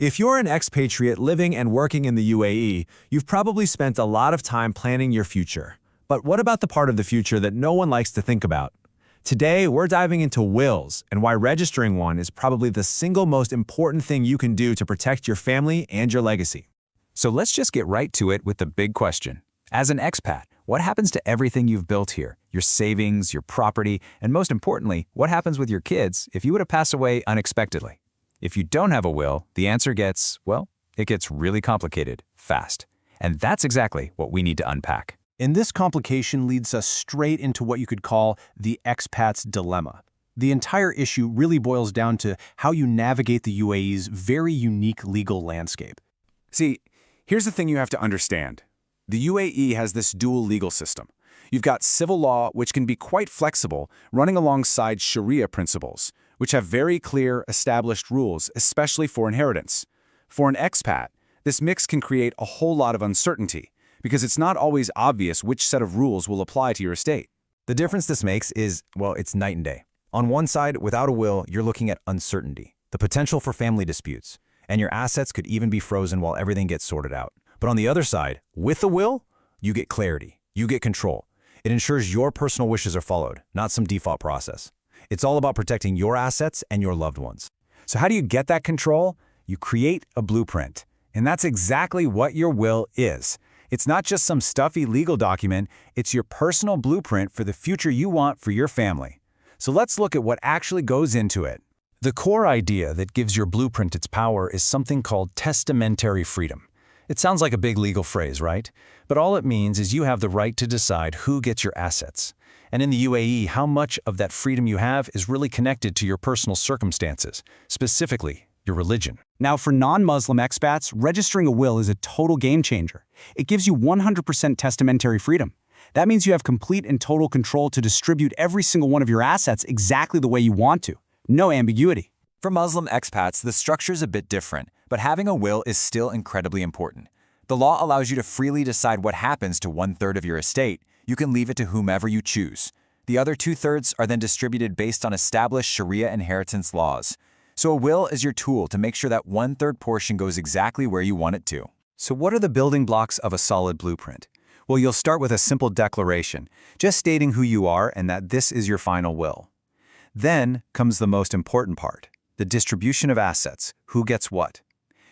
If you're an expatriate living and working in the UAE, you've probably spent a lot of time planning your future. But what about the part of the future that no one likes to think about? Today, we're diving into wills and why registering one is probably the single most important thing you can do to protect your family and your legacy. So let's just get right to it with the big question. As an expat, what happens to everything you've built here? Your savings, your property, and most importantly, what happens with your kids if you were to pass away unexpectedly? If you don't have a will, the answer gets, well, it gets really complicated, fast. And that's exactly what we need to unpack. And this complication leads us straight into what you could call the expat's dilemma. The entire issue really boils down to how you navigate the UAE's very unique legal landscape. See, here's the thing you have to understand. The UAE has this dual legal system. You've got civil law, which can be quite flexible, running alongside Sharia principles, which have very clear, established rules, especially for inheritance. For an expat, this mix can create a whole lot of uncertainty, because it's not always obvious which set of rules will apply to your estate. The difference this makes is, well, it's night and day. On one side, without a will, you're looking at uncertainty, the potential for family disputes, and your assets could even be frozen while everything gets sorted out. But on the other side, with a will, you get clarity, you get control. It ensures your personal wishes are followed, not some default process. It's all about protecting your assets and your loved ones. So how do you get that control? You create a blueprint. And that's exactly what your will is. It's not just some stuffy legal document, it's your personal blueprint for the future you want for your family. So let's look at what actually goes into it. The core idea that gives your blueprint its power is something called testamentary freedom. It sounds like a big legal phrase, right? But all it means is you have the right to decide who gets your assets. And in the UAE, how much of that freedom you have is really connected to your personal circumstances, specifically your religion. Now, for non-Muslim expats, registering a will is a total game changer. It gives you 100% testamentary freedom. That means you have complete and total control to distribute every single one of your assets exactly the way you want to. No ambiguity. For Muslim expats, the structure's a bit different, but having a will is still incredibly important. The law allows you to freely decide what happens to 1/3 of your estate. You can leave it to whomever you choose. The other 2/3 are then distributed based on established Sharia inheritance laws. So a will is your tool to make sure that 1/3 portion goes exactly where you want it to. So what are the building blocks of a solid blueprint? Well, you'll start with a simple declaration, just stating who you are and that this is your final will. Then comes the most important part, the distribution of assets, who gets what.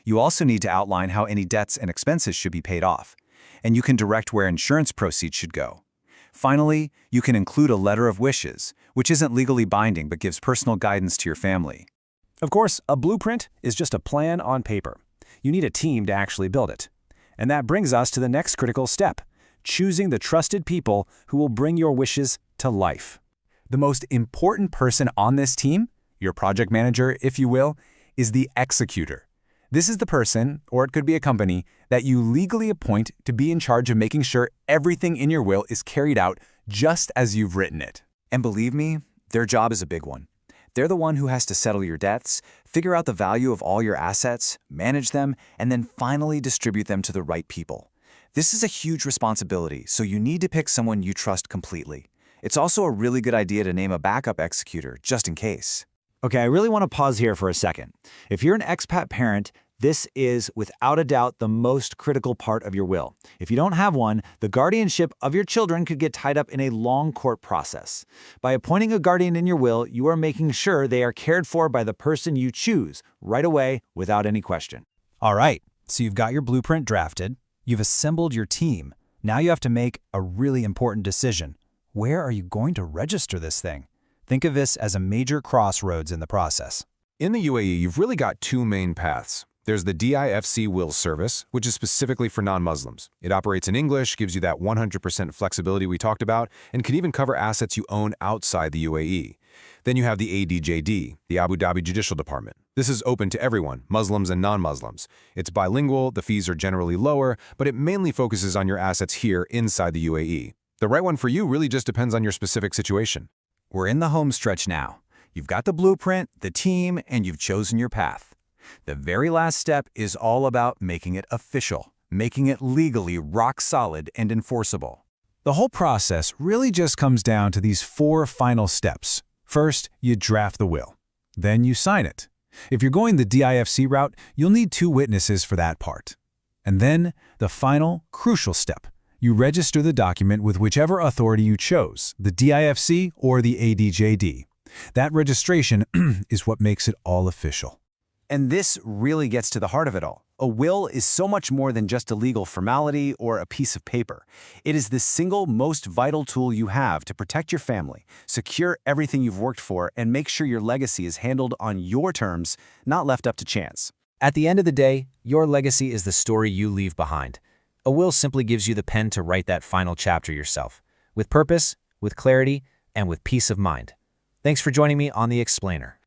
You also need to outline how any debts and expenses should be paid off, and you can direct where insurance proceeds should go. Finally, you can include a letter of wishes, which isn't legally binding but gives personal guidance to your family. Of course, a blueprint is just a plan on paper. You need a team to actually build it. And that brings us to the next critical step, choosing the trusted people who will bring your wishes to life. The most important person on this team, your project manager, if you will, is the executor. This is the person, or it could be a company, that you legally appoint to be in charge of making sure everything in your will is carried out just as you've written it. And believe me, their job is a big one. They're the one who has to settle your debts, figure out the value of all your assets, manage them, and then finally distribute them to the right people. This is a huge responsibility, so you need to pick someone you trust completely. It's also a really good idea to name a backup executor, just in case. Okay, I really want to pause here for a second. If you're an expat parent, this is, without a doubt, the most critical part of your will. If you don't have one, the guardianship of your children could get tied up in a long court process. By appointing a guardian in your will, you are making sure they are cared for by the person you choose, right away, without any question. All right, so you've got your blueprint drafted, you've assembled your team. Now you have to make a really important decision. Where are you going to register this thing? Think of this as a major crossroads in the process. In the UAE, you've really got two main paths. There's the DIFC Wills Service, which is specifically for non-Muslims. It operates in English, gives you that 100% flexibility we talked about, and can even cover assets you own outside the UAE. Then you have the ADJD, the Abu Dhabi Judicial Department. This is open to everyone, Muslims and non-Muslims. It's bilingual, the fees are generally lower, but it mainly focuses on your assets here inside the UAE. The right one for you really just depends on your specific situation. We're in the home stretch now. You've got the blueprint, the team, and you've chosen your path. The very last step is all about making it official, making it legally rock solid and enforceable. The whole process really just comes down to these 4 final steps. First, you draft the will. Then you sign it. If you're going the DIFC route, you'll need 2 witnesses for that part. And then, the final, crucial step. You register the document with whichever authority you chose, the DIFC or the ADJD. That registration is what makes it all official. And this really gets to the heart of it all. A will is so much more than just a legal formality or a piece of paper. It is the single most vital tool you have to protect your family, secure everything you've worked for, and make sure your legacy is handled on your terms, not left up to chance. At the end of the day, your legacy is the story you leave behind. A will simply gives you the pen to write that final chapter yourself, with purpose, with clarity, and with peace of mind. Thanks for joining me on The Explainer.